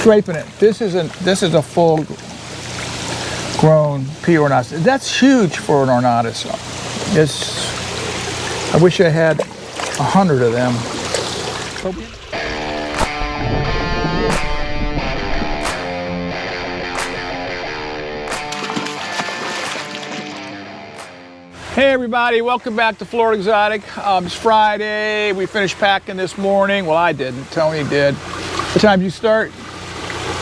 scraping it. This is a full grown P. ornatus. That's huge for an ornatus. I wish I had 100 of them. Hey everybody, welcome back to Florida Exotic. It's Friday. We finished packing this morning. Well, I didn't. Tony did. What time did you start?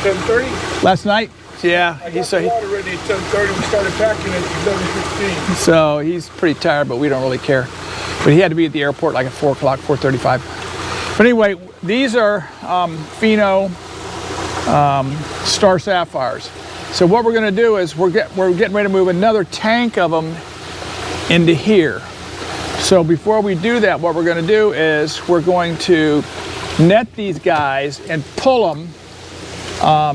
10:30. Last night? Yeah. I got the water ready at 10:30. We started packing at 11:15. So he's pretty tired, but we don't really care. But he had to be at the airport like at 4 o'clock, 4:35. But anyway, these are Pheno Star Sapphires. So what we're going to do is we're getting ready to move another tank of them into here. So before we do that, what we're going to do is we're going to net these guys and pull them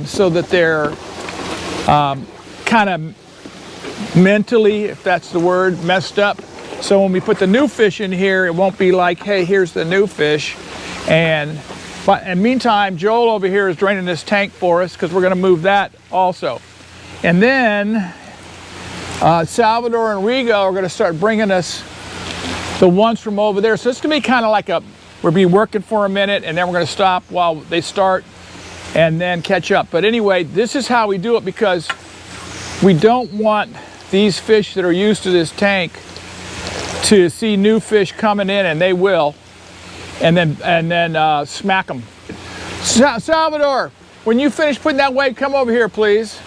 so that they're kind of mentally, if that's the word, messed up. So when we put the new fish in here, it won't be like, hey, here's the new fish. But in the meantime, Joel over here is draining this tank for us because we're going to move that also. And then Salvador and Rigo are going to start bringing us the ones from over there. So it's going to be kind of like we'll be working for a minute and then we're going to stop while they start and then catch up. But anyway, this is how we do it because we don't want these fish that are used to this tank to see new fish coming in, and they will, and then smack them. Salvador, when you finish putting that weight, come over here, please.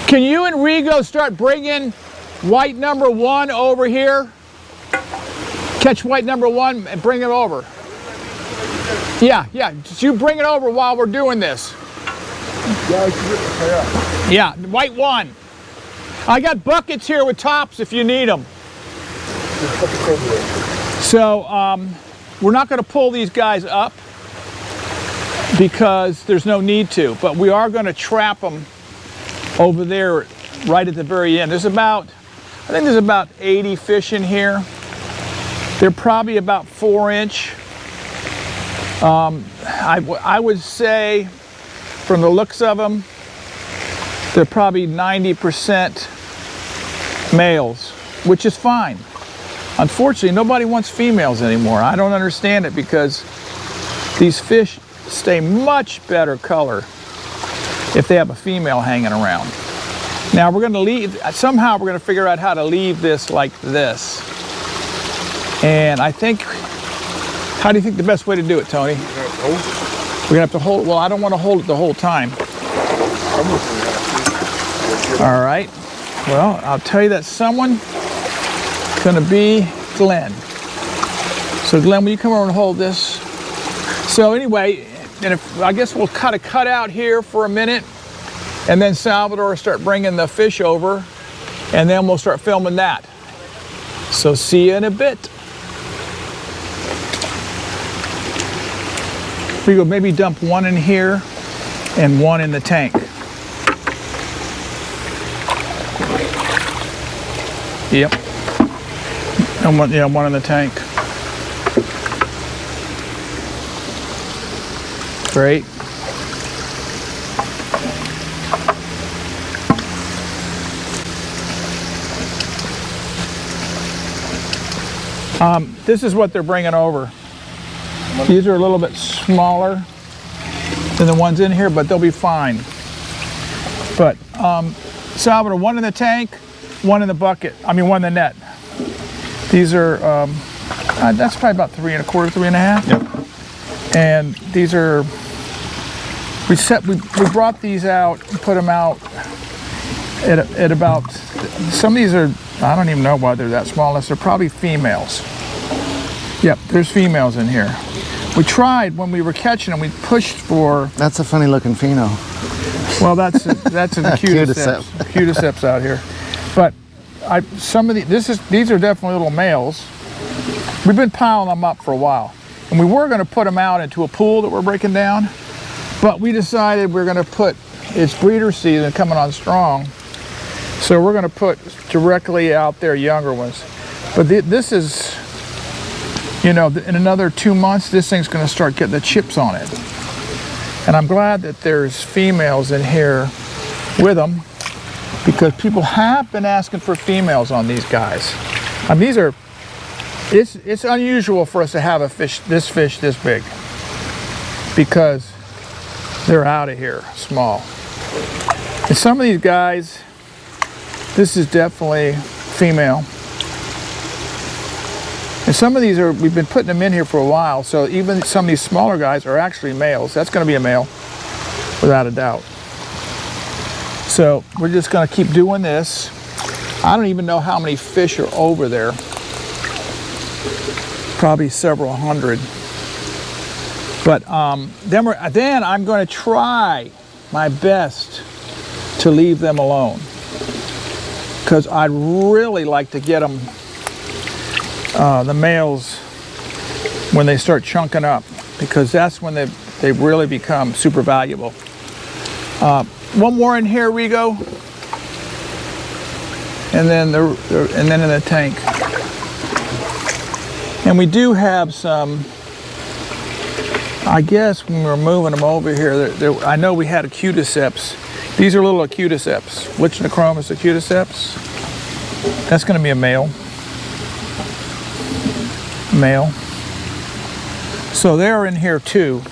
Can you and Rigo start bringing white number 1 over here? Catch white number 1 and bring it over. Yeah, just you bring it over while we're doing this. Yeah, white 1. I got buckets here with tops if you need them. So we're not going to pull these guys up because there's no need to, but we are going to trap them over there right at the very end. I think there's about 80 fish in here. They're probably about 4-inch. I would say from the looks of them, they're probably 90% males, which is fine. Unfortunately, nobody wants females anymore. I don't understand it because these fish stay much better color if they have a female hanging around. Now we're going to somehow we're going to figure out how to leave this like this. And I think, how do you think the best way to do it, Tony? We're going to have to hold, well, I don't want to hold it the whole time. All right. Well, I'll tell you that someone going to be Glenn. So Glenn, will you come over and hold this? So anyway, I guess we'll cut a cutout here for a minute, and then Salvador will start bringing the fish over, and then we'll start filming that. So see you in a bit. We go maybe dump 1 in here and 1 in the tank. Yep. And 1 in the tank. Great. This is what they're bringing over. These are a little bit smaller than the ones in here, but they'll be fine. But Salvador, 1 in the tank, 1 in the bucket. 1 in the net. These are, that's probably about 3 1/4, 3 1/2. Yep. And these are, we brought these out and put them out at about, some of these are, I don't even know why they're that small, unless they're probably females. Yep, there's females in here. We tried when we were catching them, we pushed for. That's a funny looking Pheno. Well, that's a cuticeps out here. But some of these are definitely little males. We've been piling them up for a while. And we were going to put them out into a pool that we're breaking down, but we decided we're going to put, it's breeder season coming on strong, so we're going to put directly out there younger ones. But this is, you know, in another 2 months, this thing's going to start getting the chips on it. And I'm glad that there's females in here with them, because people have been asking for females on these guys. I mean, it's unusual for us to have a fish this big, because they're out of here small. And some of these guys, this is definitely female. And some of these we've been putting them in here for a while, so even some of these smaller guys are actually males. That's going to be a male, without a doubt. So we're just going to keep doing this. I don't even know how many fish are over there. Probably several hundred. But then I'm going to try my best to leave them alone, because I'd really like to get them, the males, when they start chunking up, because that's when they really become super valuable. One more in here, Rigo, and then in the tank. And we do have some, I guess when we're moving them over here, I know we had acuticeps. These are little acuticeps. Lichnochromis acuticeps. That's going to be a male. Male. So they're in here too.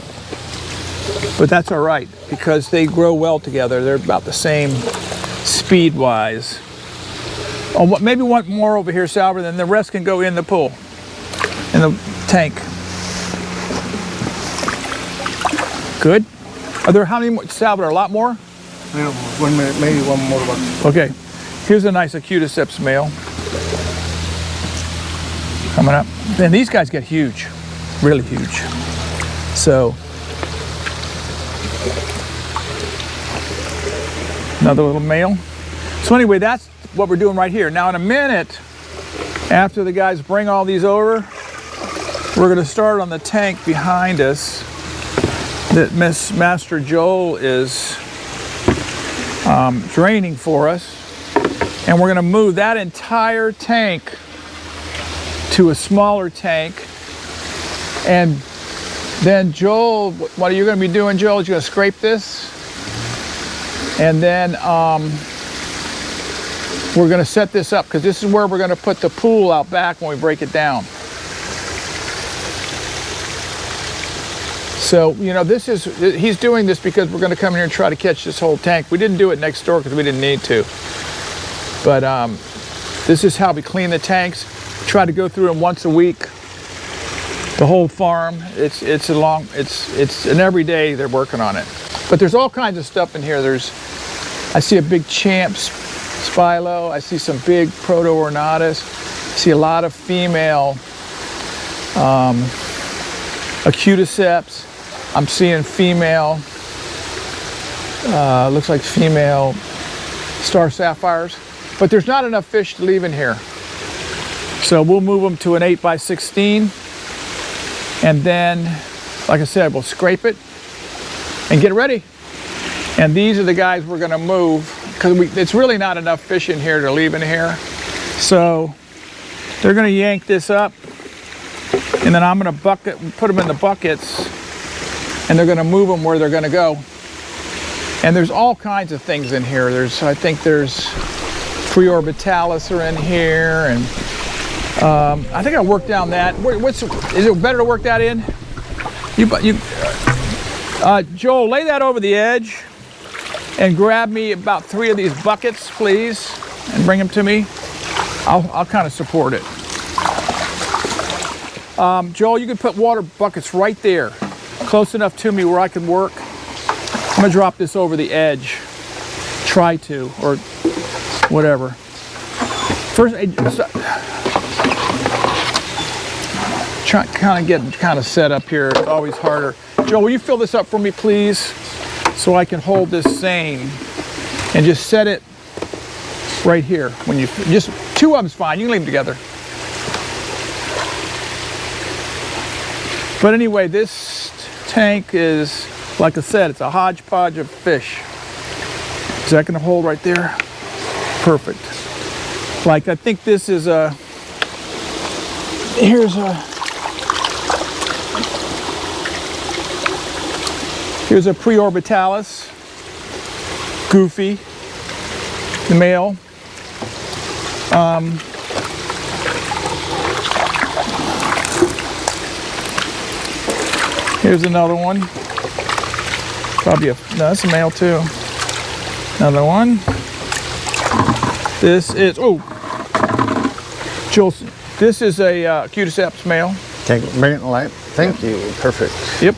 But that's all right, because they grow well together. They're about the same speed-wise. Oh, maybe one more over here, Salver, then the rest can go in the pool, in the tank. Good. Are there how many more, Salver? A lot more? Yeah, 1 minute, maybe one more box. Okay. Here's a nice acuticeps male coming up. And these guys get huge, really huge. So another little male. So anyway, that's what we're doing right here. Now in a minute, after the guys bring all these over, we're going to start on the tank behind us that Master Joel is draining for us. And we're going to move that entire tank to a smaller tank. And then Joel, what are you going to be doing, Joel? You're going to scrape this. And then we're going to set this up, because this is where we're going to put the pool out back when we break it down. So, you know, he's doing this because we're going to come here and try to catch this whole tank. We didn't do it next door because we didn't need to. But this is how we clean the tanks. Try to go through them once a week. The whole farm. It's an every day they're working on it. But there's all kinds of stuff in here. I see a big Champs Spilo. I see some big Proto-ornatus. I see a lot of female acuticeps. I'm seeing female, looks like female star sapphires. But there's not enough fish to leave in here. So we'll move them to an 8x16. And then, like I said, we'll scrape it and get ready. And these are the guys we're going to move, because it's really not enough fish in here to leave in here. So they're going to yank this up, and then I'm going to put them in the buckets, and they're going to move them where they're going to go. And there's all kinds of things in here. I think there's Preorbitalis are in here, and I think I'll work down that. Is it better to work that in? Joel, lay that over the edge and grab me about 3 of these buckets, please, and bring them to me. I'll kind of support it. Joel, you can put water buckets right there, close enough to me where I can work. I'm gonna drop this over the edge. Try to, or whatever. First, getting kind of set up here. It's always harder. Joel, will you fill this up for me, please, so I can hold this same and just set it right here. When you just 2 of them's fine. You can leave them together. But anyway, this tank is, like I said, it's a hodgepodge of fish. Is that going to hold right there? Perfect. Like, I think this is Here's a preorbitalis, Goofy, the male. Here's another one. Probably no, that's a male too. Another one. This is, oh, Joel, this is a Cuticeps male. Bring it in light. Thank you. Perfect. Yep.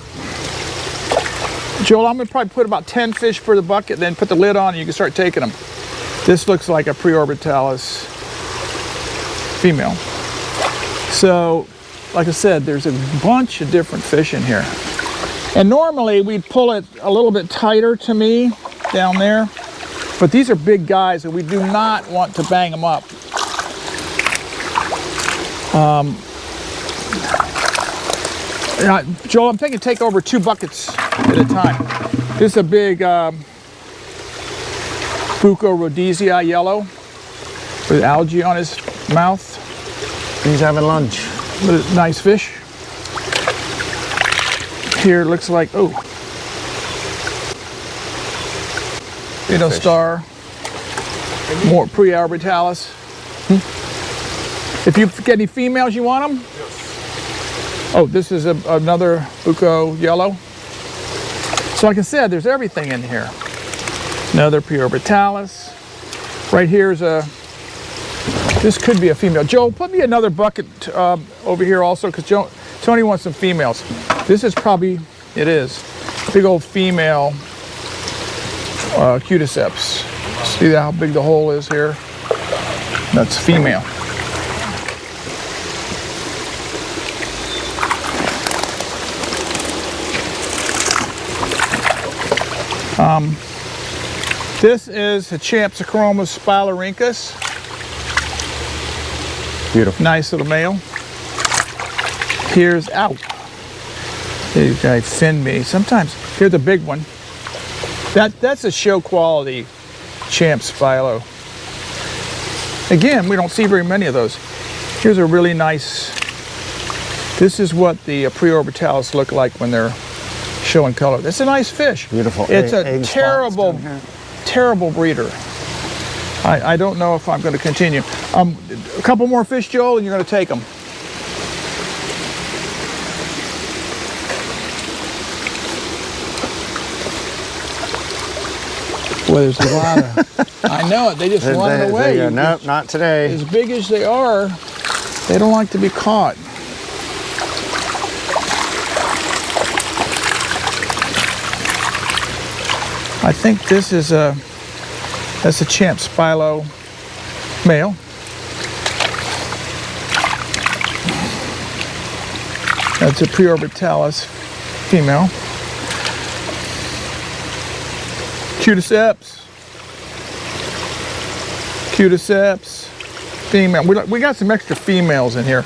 Joel, I'm gonna probably put about 10 fish per the bucket, then put the lid on and you can start taking them. This looks like a preorbitalis female. So, like I said, there's a bunch of different fish in here. And normally we'd pull it a little bit tighter to me down there, but these are big guys and we do not want to bang them up. Joel, I'm thinking take over 2 buckets at a time. This is a big Buco-rhodesii yellow with algae on his mouth. He's having lunch. Nice fish. Here it looks like, oh, star, more preorbitalis. If you get any females, you want them? Yes. Oh, this is another Buco yellow. So like I said, there's everything in here. Another preorbitalis. Right here's this could be a female. Joel, put me another bucket over here also, because Tony wants some females. This is probably, it is, big old female Cuticeps. See how big the hole is here? That's female. This is a Champsichromis spilorhynchus. Beautiful. Nice little male. Here's, ow. These guys fin me. Sometimes, here's a big one. That's a show quality Champ Spilo. Again, we don't see very many of those. Here's a really nice, this is what the preorbitalis look like when they're showing color. It's a nice fish. Beautiful. It's a terrible, terrible breeder. I don't know if I'm going to continue. A couple more fish, Joel, and you're going to take them. Boy, there's a lot of, I know it, they just run away. Nope, not today. As big as they are, they don't like to be caught. I think this is that's a Champ Spilo male. That's a preorbitalis female. Cuticeps. Cuticeps female. We got some extra females in here.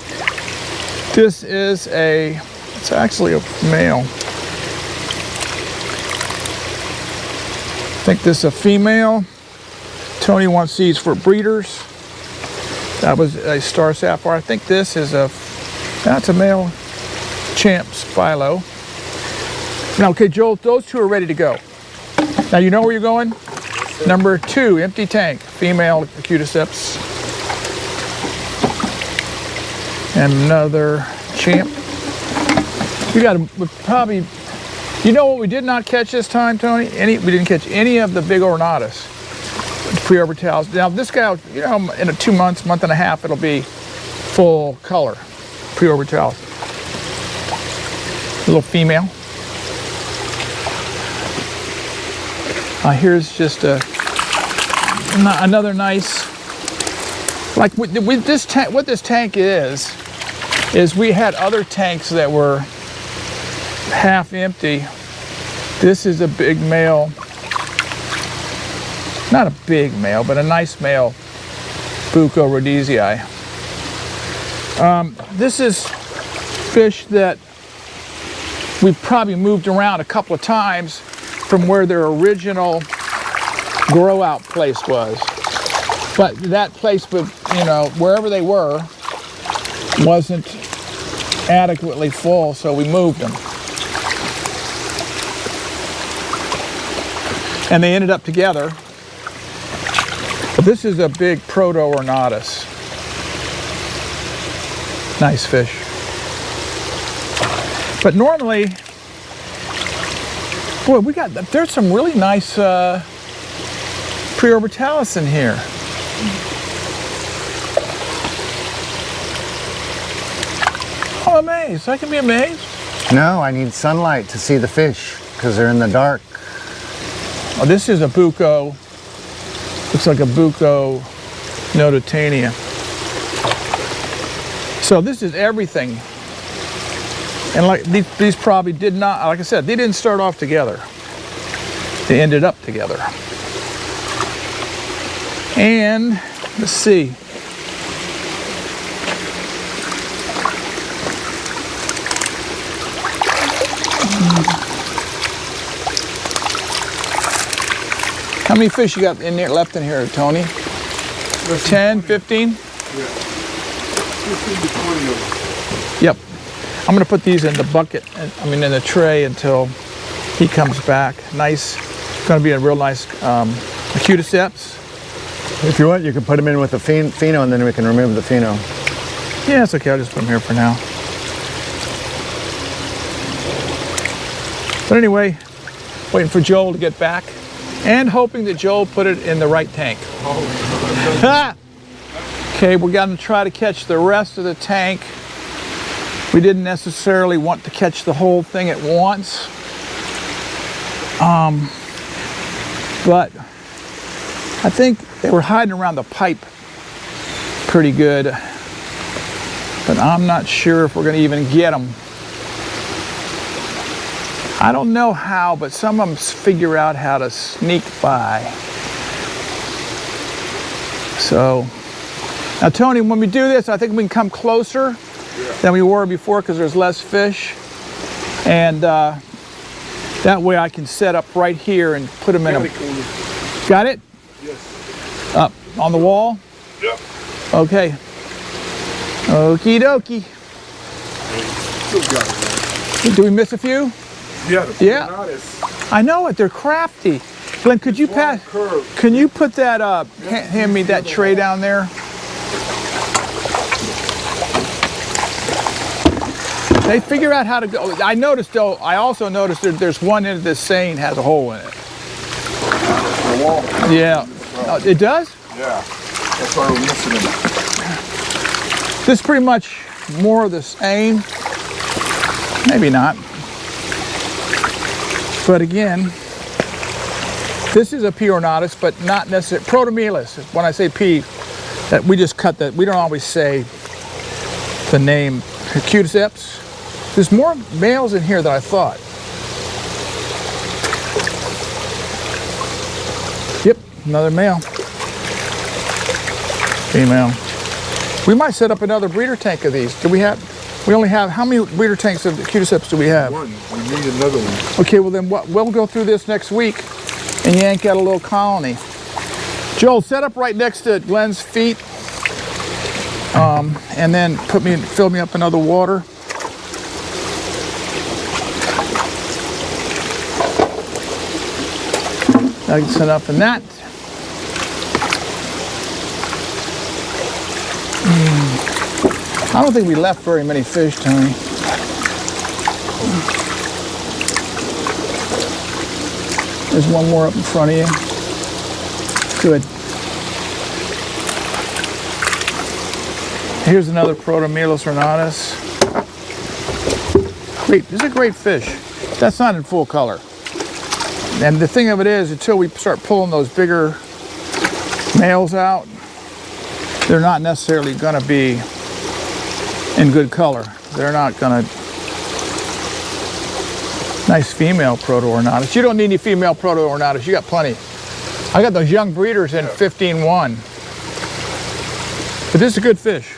This is it's actually a male. I think this is a female. Tony wants these for breeders. That was a star sapphire. I think this is that's a male Champ Spilo. Now, okay, Joel, those 2 are ready to go. Now you know where you're going? Yes, number 2, empty tank, female Cuticeps. And another Champ. We probably, you know what we did not catch this time, Tony? We didn't catch any of the big ornatus, preorbitalis. Now this guy, you know, in 2 months, month and a half, it'll be full color, preorbitalis. A little female. Here's just another nice, like with this tank, what this tank is we had other tanks that were half empty. This is a big male, not a big male, but a nice male Buco-rhodesii. This is fish that we've probably moved around a couple of times from where their original grow out place was. But that place, you know, wherever they were, wasn't adequately full, so we moved them. and they ended up together. But this is a big proto-ornatus. Nice fish. But normally, boy, there's some really nice preorbitalis in here. I'm amazed. I can be amazed. No, I need sunlight to see the fish because they're in the dark. Oh, this is a bucco. Looks like a bucco notitania. So this is everything. And like these probably did not, like I said, they didn't start off together. They ended up together. And let's see. How many fish you got in there left in here, Tony? 10, 15? Yeah. 15 to 20 of them. Yep. I'm gonna put these in the bucket, in the tray until he comes back. Nice, gonna be a real nice cuticeps. If you want, you can put them in with the pheno, and then we can remove the pheno. Yeah, it's okay, I'll just put them here for now. But anyway, waiting for Joel to get back and hoping that Joel put it in the right tank. Okay, we're gonna try to catch the rest of the tank. We didn't necessarily want to catch the whole thing at once. But I think they were hiding around the pipe pretty good. But I'm not sure if we're gonna even get them. I don't know how, but some of them figure out how to sneak by. So, now Tony, when we do this, I think we can come closer than we were before because there's less fish. And that way I can set up right here and put them in a... Got it? Yes. Up on the wall? Yep. Okay. Okie dokie. Still got it. Do we miss a few? Yeah. Yeah. I know it. They're crafty. Glenn, could you pass? Can you put that hand me that tray down there? They figure out how to go. I noticed though. I also noticed there's one end of this seine has a hole in it. The wall. Yeah. It does? Yeah. That's why we're missing it. This is pretty much more of the same. Maybe not. But again, this is a P. ornatus, but not necessarily Protomelus. When I say P, that we just cut that. We don't always say the name cuticeps. There's more males in here than I thought. Yep, another male. Female. We might set up another breeder tank of these. Do we have? We only have, how many breeder tanks of cuticeps do we have? One. We need another one. Okay, well then we'll go through this next week and yank out a little colony. Joel, set up right next to Glenn's feet, and then fill me up another water. That's enough in that. I don't think we left very many fish, Tony. There's one more up in front of you. Good. Here's another Protomelus ornatus. Great, this is a great fish. That's not in full color. And the thing of it is, until we start pulling those bigger males out, they're not necessarily gonna be in good color. They're not gonna... Nice female proto-ornatus. You don't need any female proto-ornatus, you got plenty. I got those young breeders in 15-1. But this is a good fish.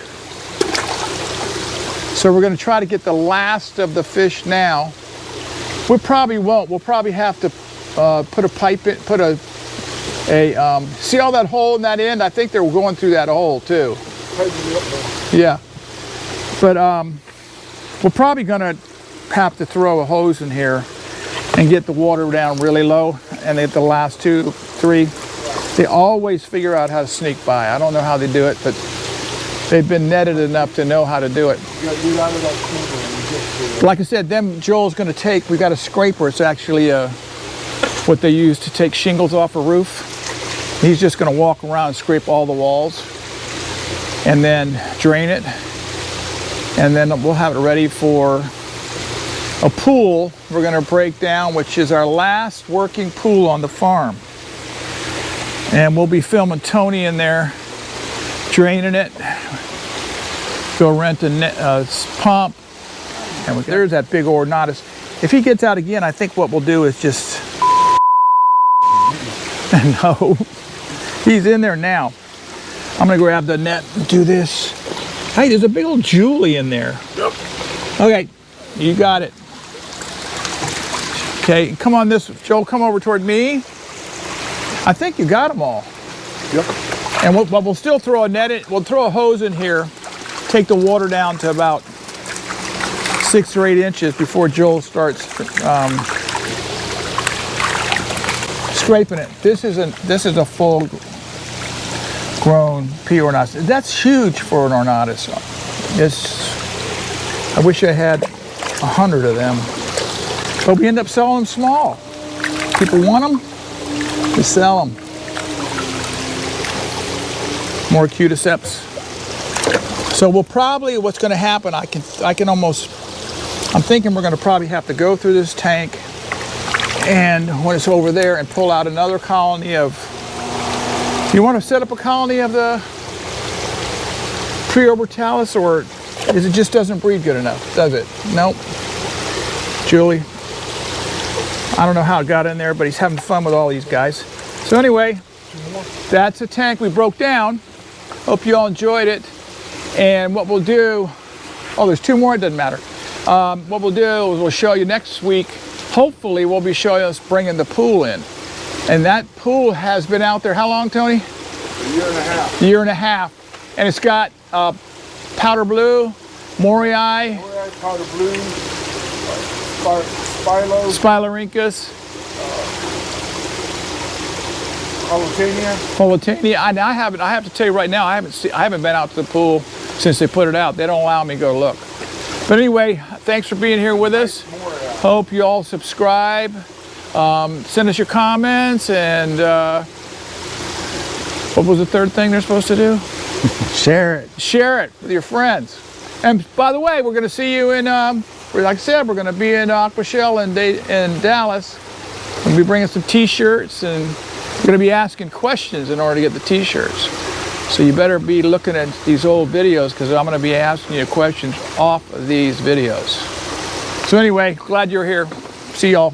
So we're gonna try to get the last of the fish now. We probably won't. We'll probably have to put a pipe in, see all that hole in that end? I think they're going through that hole too. Yeah. But we're probably gonna have to throw a hose in here and get the water down really low. And at the last 2, 3, they always figure out how to sneak by. I don't know how they do it, but they've been netted enough to know how to do it. Like I said, them Joel's going to take, we got a scraper. It's actually what they use to take shingles off a roof. He's just going to walk around and scrape all the walls and then drain it. And then we'll have it ready for a pool we're going to break down, which is our last working pool on the farm. And we'll be filming Tony in there, draining it. Go rent a pump. And there's that big ornatus. If he gets out again, I think what we'll do is just... No, he's in there now. I'm gonna grab the net and do this. Hey, there's a big old Julie in there. Yep. Okay, you got it. Okay, come on this, Joel, come over toward me. I think you got them all. Yep. And we'll still throw a net in, we'll throw a hose in here, take the water down to about 6 or 8 inches before Joel starts scraping it. This is a full grown pea ornatus. That's huge for an ornatus. I wish I had 100 of them. But we end up selling them small. People want them, we sell them. More cuticeps. So we'll probably, what's going to happen, I'm thinking we're going to probably have to go through this tank and when it's over there and pull out another colony of, you want to set up a colony of the Preorbitalis, or is it just doesn't breed good enough, does it? Nope. Julie, I don't know how it got in there, but he's having fun with all these guys. So anyway, that's a tank we broke down. Hope you all enjoyed it. And what we'll do, oh, there's 2 more, it doesn't matter. What we'll do is we'll show you next week. Hopefully we'll be showing us bringing the pool in. And that pool has been out there, how long, Tony? A year and a half. A year and a half. And it's got powder blue, Morii, Powder blue, Spilorhynchus, Holotania. I have to tell you right now, I haven't been out to the pool since they put it out. They don't allow me to go look. But anyway, thanks for being here with us. Hope you all subscribe. Send us your comments, and what was the third thing they're supposed to do? Share it. Share it with your friends. And by the way, we're going to see you in, like I said, we're going to be in Aquashell in Dallas. We'll be bringing some t-shirts, and we're going to be asking questions in order to get the t-shirts. So you better be looking at these old videos, because I'm going to be asking you questions off of these videos. So anyway, glad you're here. See y'all.